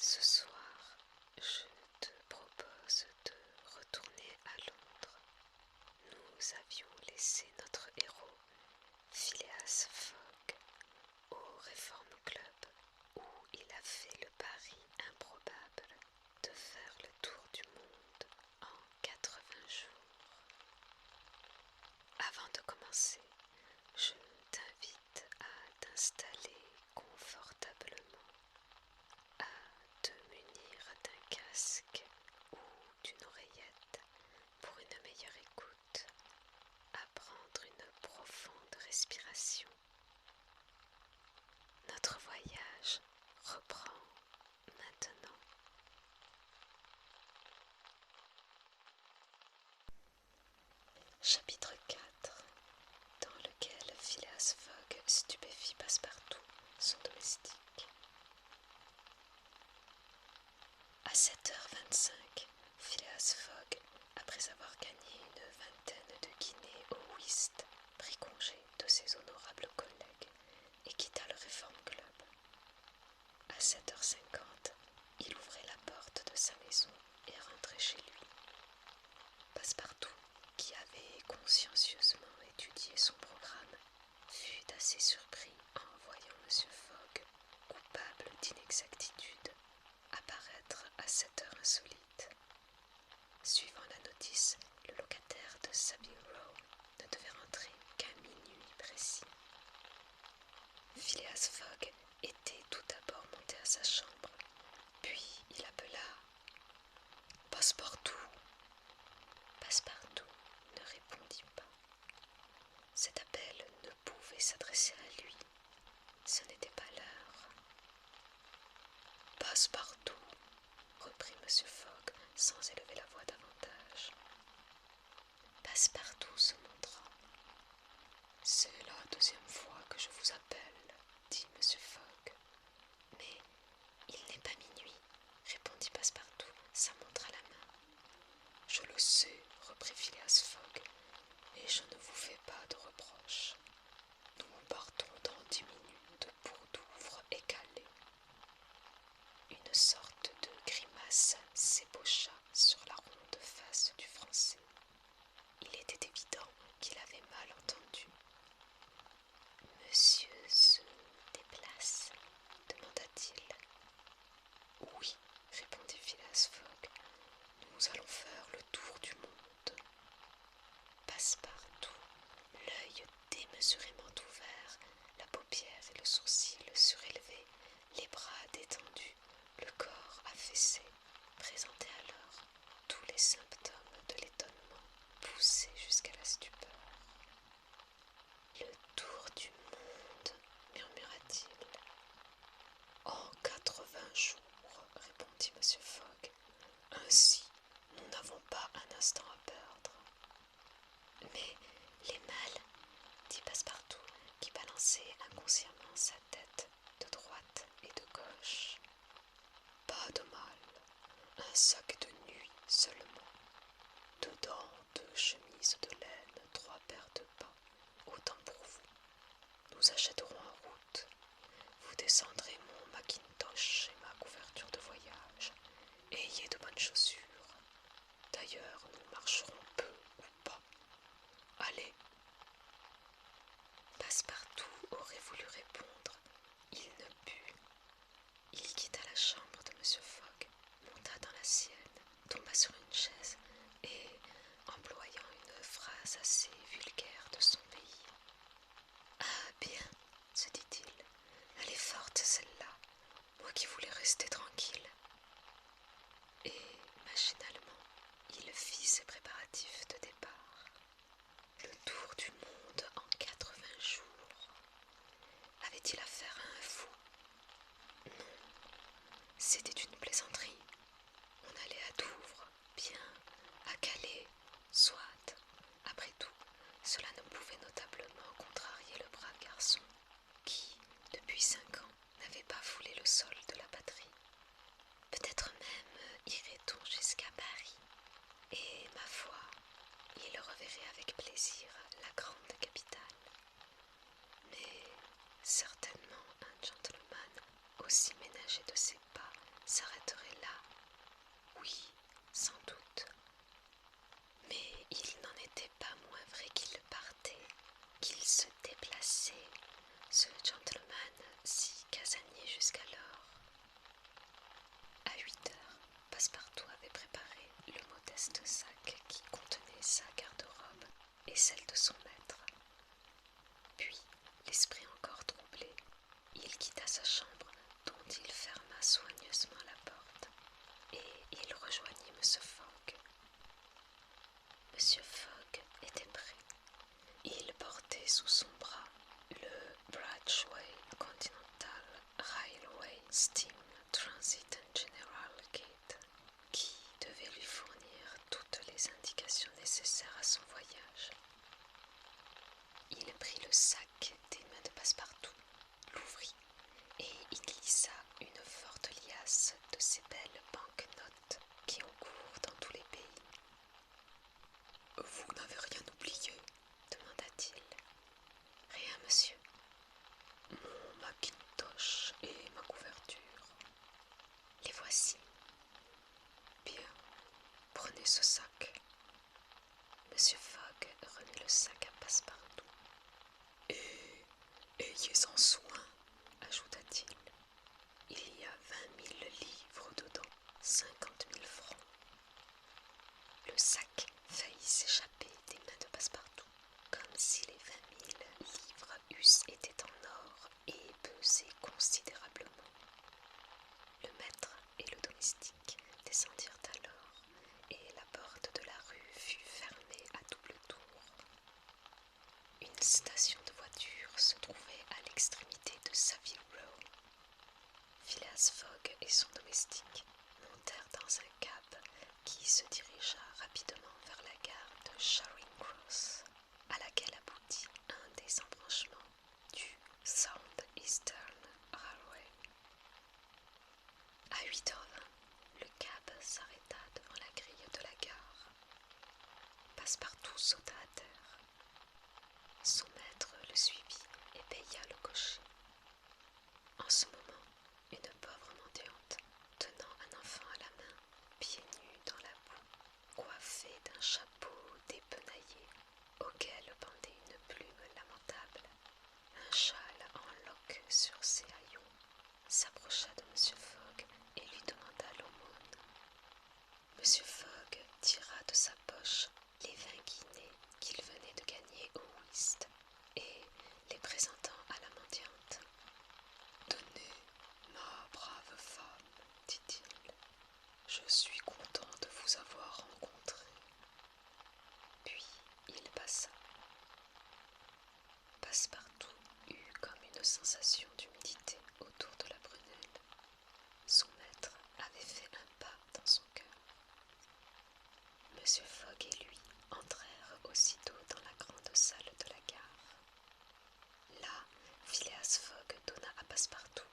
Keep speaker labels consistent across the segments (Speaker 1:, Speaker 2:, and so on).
Speaker 1: Ce soir, je te propose de retourner à Londres. Nous avions laissé notre héros, Phileas Fogg, au Reform Club où il a fait le pari improbable de faire le tour du monde en 80 jours. Avant de commencer, je t'invite à t'installer confortablement, à te munir d'un casque ou d'une oreillette pour une meilleure écoute, à prendre une profonde respiration. Notre voyage reprend maintenant. Chapitre 4, dans lequel Phileas Fogg stupéfie Passepartout, son domestique. À 7h25, Phileas Fogg, après avoir gagné une vingtaine de guinées au whist, prit congé de ses honorables collègues et quitta le Reform Club. À 7h50, il ouvrait la porte de sa maison et rentrait chez lui. Passepartout, qui avait consciencieusement étudié son programme, fut assez surpris en voyant M. Fogg, coupable d'inexactitude, apparaître à cette heure insolite. Suivant la notice, le locataire de Savile Row ne devait rentrer qu'à minuit précis. Phileas Fogg était tout d'abord monté à sa chambre, puis il appela « Passepartout ». Passepartout ne répondit pas. Cet appel ne pouvait s'adresser à lui. Ce n'était pas l'heure. « Passepartout », reprit M. Fogg sans élever la voix davantage. Passepartout se montra. « C'est la deuxième fois que je vous appelle, » dit M. Fogg. « Mais il n'est pas minuit, » répondit Passepartout, sa montre à la main. « Je le sais, » reprit Phileas Fogg, « et je ne vous fais pas de reproches. Nous partons dans 10 minutes pour Douvres et Calais. » Une sorte de grimace s'ébaucha sur la ronde face du Français. Il était évident qu'il avait mal entendu. « Monsieur se déplace ?» demanda-t-il. « Oui, » répondit Phileas Fogg, « nous allons faire le tour du monde. » Passepartout, l'œil démesurément ouvert, la paupière et le sourcil surélevés, les bras détendus, le corps affaissé, présentait alors tous les symptômes de l'étonnement poussé jusqu'à la stupeur. « Le tour du monde » murmura-t-il. « En 80 jours, » répondit M. Fogg. « Ainsi, nous n'avons pas un instant à perdre. » « Mais les malles » dit Passepartout, qui balançait inconsciemment sa tête de droite et de gauche. « Pas de malles, un sac de nuit seulement. Dedans 2 chemises de laine, 3 paires de bas, autant pour vous. Nous achèterons en route. Vous descendrez mon mackintosh et ma couverture de voyage. Ayez de bonnes chaussures. D'ailleurs, nous marcherons peu ou pas. Allez !» Passepartout aurait voulu répondre. Il ne put. Il quitta la chambre de M. Fogg, monta dans la sienne, tomba sur une chaise et, employant une phrase assez vulgaire de son pays, « Ah bien, se dit-il, elle est forte celle-là, moi qui voulais rester tranquille. » Et, machinalement, il fit ses préparatifs de départ. Le tour du monde en 80 jours. Avait-il affaire à un fou? Non, c'était une plaisanterie. On allait à Douvres, bien, à Calais, soit. Après tout, cela ne pouvait notablement contrarier le brave garçon, qui, depuis 5 ans, n'avait pas foulé le sol de la patrie. Peut-être même irait-on jusqu'à Paris, et, ma foi, il reverrait avec plaisir la grande capitale. Mais certainement un gentleman aussi ménager de ses pas s'arrêterait Puis, l'esprit encore troublé, il quitta sa chambre dont il ferma soigneusement la porte et il rejoignit M. Fogg. M. Fogg était prêt. Il portait sous son bras le Bradgeway Continental Railway Steam Transit and General Gate, qui devait lui fournir toutes les indications nécessaires à son voyage. Il prit le sac des mains de Passepartout, l'ouvrit et y glissa une forte liasse de ces belles banknotes qui ont cours dans tous les pays. « Vous n'avez rien oublié ?» demanda-t-il. « Rien, monsieur. »« Mon Macintosh et ma couverture. »« Les voici. »« Bien, prenez ce sac. » Monsieur Fogg remit le sac à Passepartout. « Et ayez-en soin, » ajouta-t-il. « Il y a 20 000 livres dedans, 50 000 francs. » Le sac faillit s'échapper des mains de Passepartout, comme si les 20 000 livres eussent été en or et pesé considérablement. Le maître et le domestique descendirent alors, et la porte de la rue fut fermée à double tour. Une station de voitures se trouvait à l'extrémité de Savile Row. Phileas Fogg et son domestique montèrent dans un cab qui se dirigea rapidement vers la gare de Charing Cross, à laquelle aboutit un des embranchements du South Eastern Railway. À 8h20, le cab s'arrêta devant la grille de la gare. Passepartout sauta à terre. Son maître le suivit et paya le cocher. En ce moment, une pauvre mendiante, tenant un enfant à la main, pieds nus dans la boue, coiffée d'un chapeau dépenaillé, auquel pendait une plume lamentable, un châle en loques sur ses haillons, s'approcha de M. Fogg et lui demanda l'aumône. M. Fogg tira de sa poche les 20 guinées qu'il venait de gagner au whist, et, les présentant à la mendiante, « Tenez, ma brave femme, dit-il, je suis content de vous avoir rencontré. » Puis il passa. Passepartout eut comme une sensation d'humidité autour de la prunelle. Son maître avait fait un pas dans son cœur. Monsieur Fogg et lui entrèrent aussitôt dans la grande salle de la gare. Là, Phileas Fogg donna à Passepartout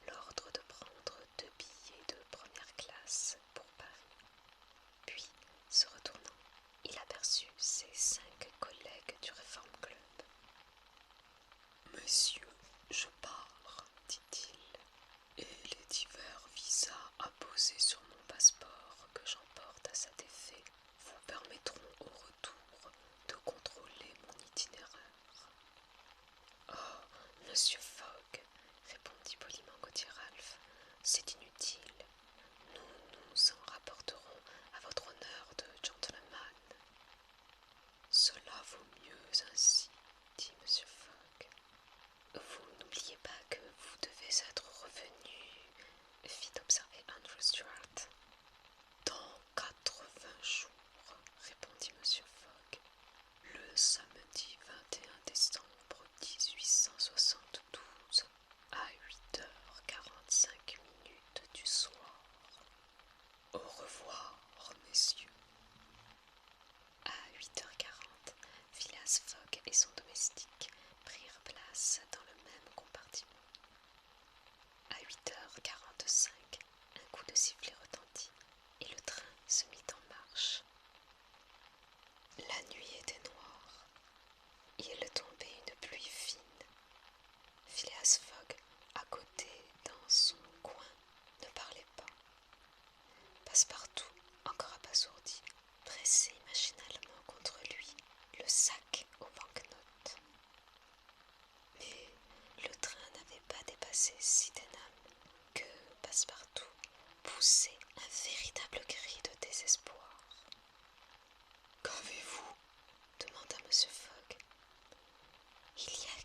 Speaker 1: l'ordre de prendre 2 billets de première classe pour Paris. Puis, se retournant, il aperçut ses 5 collègues du Reform Club. « Messieurs, je pars, dit-il, et les divers visas apposés sur mon passeport que j'emporte à cet effet vous permettront au retour de contrôler mon itinéraire. »« Oh, monsieur Fogg, répondit poliment Gauthier Ralph, c'est inutile. Nous nous en rapporterons à votre honneur de gentleman. »« Cela vaut mieux ainsi, dit monsieur Fogg. »« Vous n'oubliez pas que vous devez être revenu, fit observer Andrew Stuart. »« Dans 80 jours, répondit monsieur Fogg, le samedi 21 décembre 1872, à 8h45 du soir. Au revoir, messieurs. » À 8h40, Phileas Fogg et son domestique prirent place dans le même compartiment. À 8h45, un coup de sifflet retentit et le train se mit en marche. La nuit était noire. Il tombait une pluie fine. Phileas Fogg, à côté, dans son coin, ne parlait pas. Passepartout, encore abasourdi, pressait machinalement contre lui le sac aux banknotes. Mais le train n'avait pas dépassé Sydenham que Passepartout poussait un véritable cri de désespoir. « Qu'avez-vous » demanda M. Fogg. « Il y a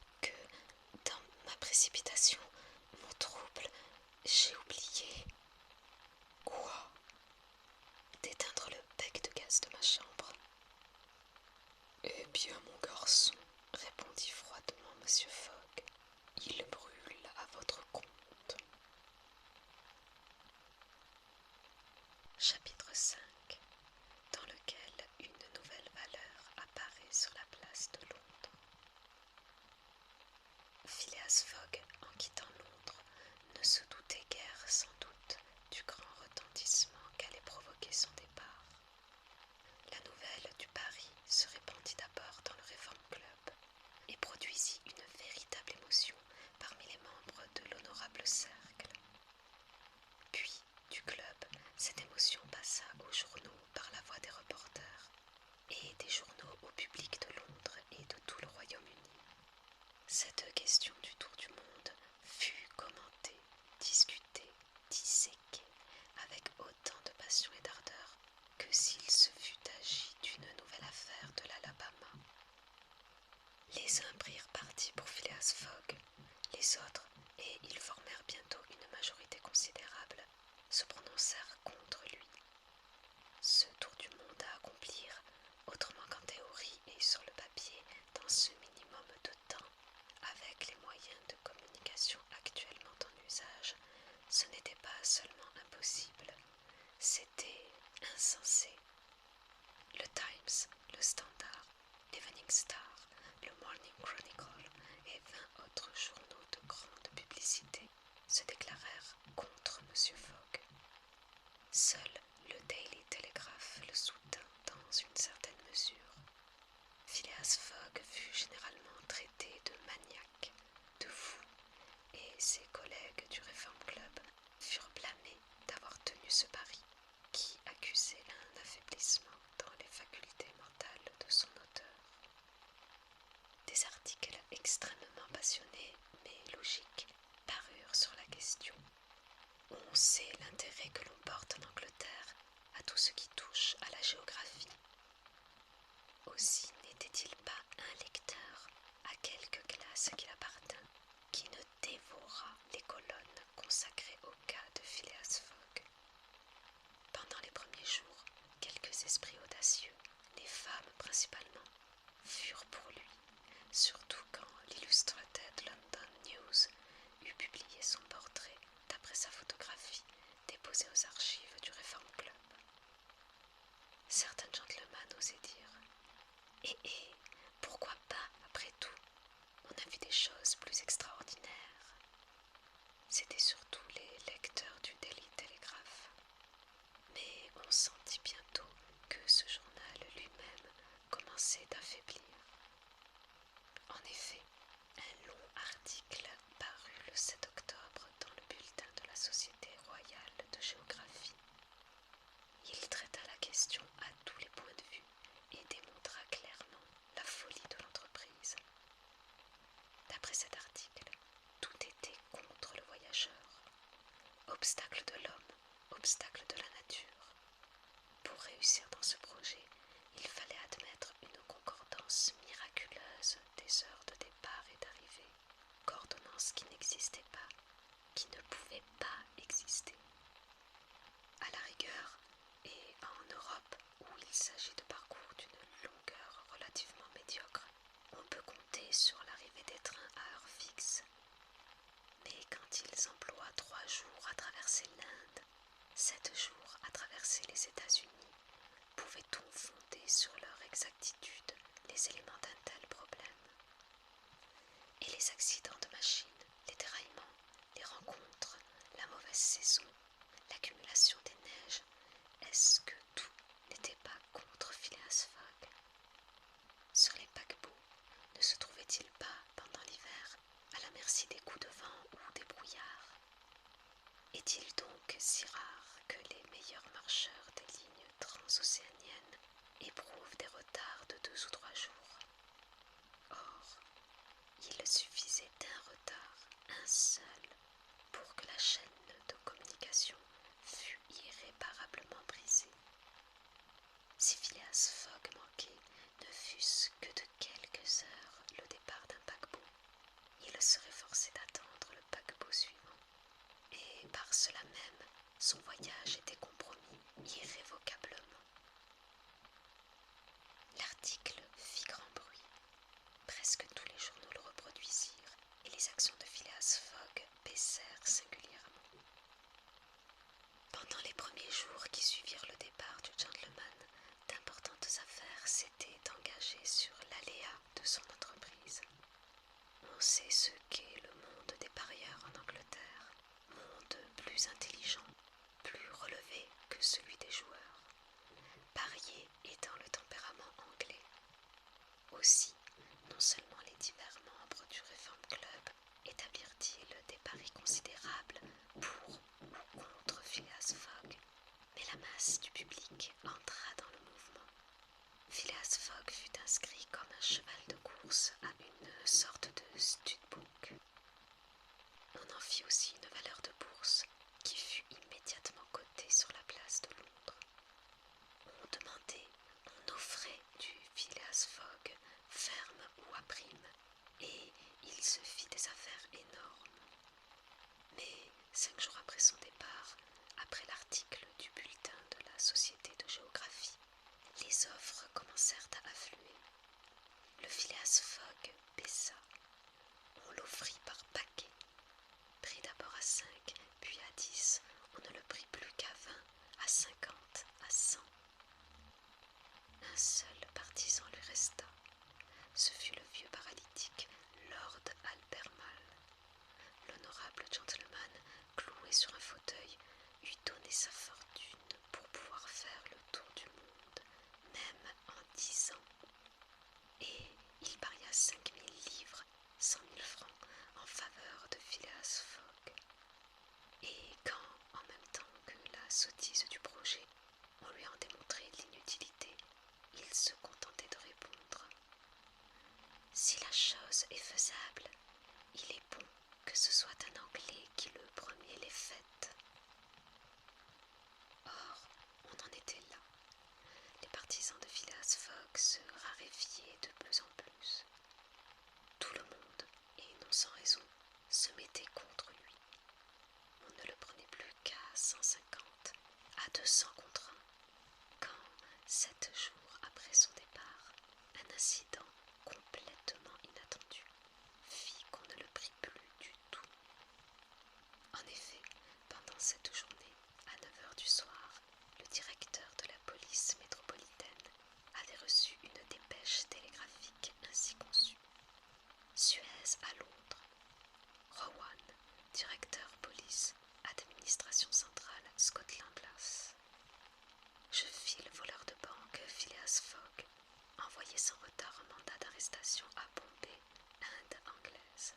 Speaker 1: Phileas Fogg, en quittant Londres, ne se doutait guère sans doute du grand retentissement qu'allait provoquer son départ. La nouvelle du pari se répandit d'abord dans le Reform Club et produisit une véritable émotion parmi les membres de l'honorable cercle. Puis, du club, cette émotion passa aux journaux par la voix des reporters, et des journaux au public de Londres et de tout le Royaume-Uni. Cette question du tour du monde fut commentée, discutée, disséquée, avec autant de passion et d'ardeur que s'il se fût agi d'une nouvelle affaire de l'Alabama. Les uns prirent parti pour Phileas Fogg, les autres, et ils formèrent bientôt une majorité considérable, se prononcèrent contre lui. Ce tour du monde à accomplir, autrement qu'en théorie et sur le papier, dans ce minimum de temps, avec les moyens de communication actuellement en usage, ce n'était pas seulement impossible, c'était insensé. Le Times, le Standard, l'Evening Star, le Morning Chronicle et 20 autres journaux de grande publicité se déclarèrent contre M. Fogg. Seul le Daily Telegraph le soutint dans une certaine mesure. Phileas Fogg fut généralement traité de maniaque, de fou, et ses collègues du Reform Club furent blâmés d'avoir tenu ce pari, qui accusait un affaiblissement dans les facultés mentales de son auteur. Des articles extrêmement passionnés, mais logiques, parurent sur la question. On sait l'intérêt que l'on porte en Angleterre à tout ce qui touche à la géographie. Aussi n'était-il pas un lecteur, à quelque classe qu'il appartint, qui ne dévora les colonnes consacrées au cas de Phileas Fogg. Pendant les premiers jours, quelques esprits audacieux, les femmes principalement, furent pour lui, surtout quand l'Illustrated London News eut publié son portrait d'après sa photographie déposée aux archives du Reform Club. Certains gentlemen osaient dire « pourquoi pas, après tout? On a vu des choses plus extraordinaires. » C'étaient surtout les lecteurs du Daily Telegraph. Mais on sentit bientôt que ce journal lui-même commençait d'affaiblir. En effet, un long article parut le 7 octobre dans le bulletin de la Société royale de géographie. Il traita la question à tous les points de vue et démontra clairement la folie de l'entreprise. D'après cet article, tout était contre le voyageur. Obstacle de l'homme, obstacle de la nature. Pour réussir dans ce projet, il fallait admettre une concordance miraculeuse des heures de départ et d'arrivée, coordonnance qui n'existait pas, qui ne pouvait pas exister. À la rigueur, et en Europe où il s'agit de parcours d'une longueur relativement médiocre, on peut compter sur l'arrivée des trains à heure fixe. Mais quand ils emploient 3 jours à traverser l'Inde, 7 jours à traverser les États-Unis, pouvait-on fonder sur leur exactitude les éléments d'un tel problème? Et les accidents de machine, les déraillements, les rencontres, la mauvaise saison, l'accumulation des neiges, est-ce que tout n'était pas contre Phileas Fogg? Sur les paquebots, ne se trouvait-il pas, pendant l'hiver, à la merci des coups de vent ou des brouillards? Est-il donc si rare que les meilleurs marcheurs des lignes transocéaniennes éprouvent des retards de 2 ou 3 jours? Or, il suffisait d'un retard, un seul, pour que la chaîne de communication fût irréparablement brisée. Si Phileas Fogg manquait, ne fût-ce que de quelques heures, le départ d'un paquebot, il serait forcé d'attendre le paquebot suivant, et par cela même, son voyage était compromis irrévocablement. L'article fit grand bruit. Presque tous les journaux le reproduisirent, et les actions de Phileas Fogg baissèrent singulièrement. Pendant les premiers jours qui suivirent le départ du gentleman, d'importantes affaires s'étaient engagées sur l'aléa de son entreprise. On sait ce qu'est le Aussi, non seulement les divers membres du Reform Club établirent-ils des paris considérables pour ou contre Phileas Fogg, mais la masse du public entra dans le mouvement. Phileas Fogg fut inscrit comme un cheval de course à une sorte de studbook. On en fit aussi une valeur de bourse qui fut immédiatement cotée sur la place de Londres. On demandait, on offrait du Phileas Fogg ferme ou à prime, et il se fit des affaires énormes. Mais 5 jours après son départ, après l'article du bulletin de la Société de géographie, les offres commencèrent à affluer. Le Phileas Fogg baissa. On l'offrit par paquet. Pris d'abord à 5, puis à 10, on ne le prit plus qu'à 20, à 50, à 100. Un seul partisan lui resta. Ce fut le vieux paralytique, Lord Albermale. L'honorable gentleman, cloué sur un fauteuil, eût donné sa fortune pour pouvoir faire le tour du monde, même en 10 ans. Et il paria 5000 livres, 100 000 francs, en faveur de Phileas Fogg. Et quand, en même temps que la sottise du projet, on lui en démontrait l'inutilité, il se contentait de répondre: « Si la chose est faisable, il est bon que ce soit un Anglais qui le premier l'ait faite. » Or, on en était là. Les partisans de Phileas Fogg se raréfiaient de plus en plus. Tout le monde, et non sans raison, se mettait contre lui. On ne le prenait plus qu'à 150, à 200 contre 1, quand, 7 jours après son départ, un incident complètement inattendu fit qu'on ne le prit plus du tout. En effet, pendant cette journée, à 9 heures du soir, le directeur de la police métropolitaine avait reçu une dépêche télégraphique ainsi conçue. Suez à Londres. Rowan, directeur police, administration centrale, Scotland Place. Je fis le voleur de banque Phileas Fogg, envoyé sans retard un mandat d'arrestation à Bombay, Inde anglaise.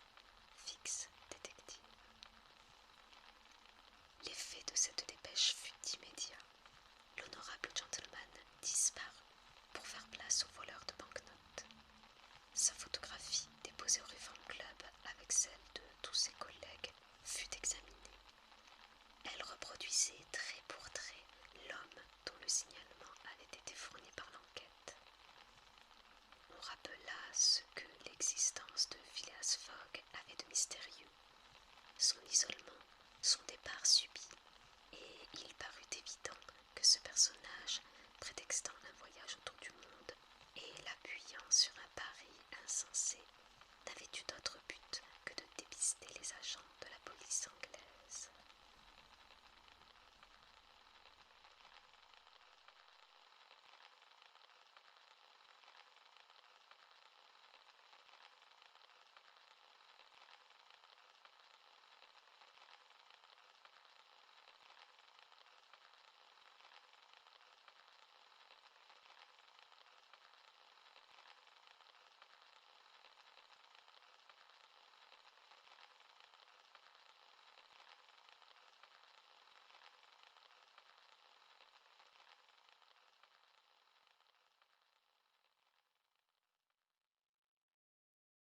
Speaker 1: Fix, détective. L'effet de cette dépêche fut immédiat. L'honorable gentleman disparut pour faire place au voleur de banquenotes. Sa photographie, déposée au Reform Club avec celle de tous ses collègues, fut examinée. Elle reproduisait trait pour trait l'homme dont le signalement avait été fourni par l'enquête. On rappela ce que l'existence de Phileas Fogg avait de mystérieux, son isolement, son départ subit, et il parut évident que ce personnage, prétextant un voyage autour du monde et l'appuyant sur un pari insensé, n'avait eu d'autre but que de dépister les agents de la police anglaise.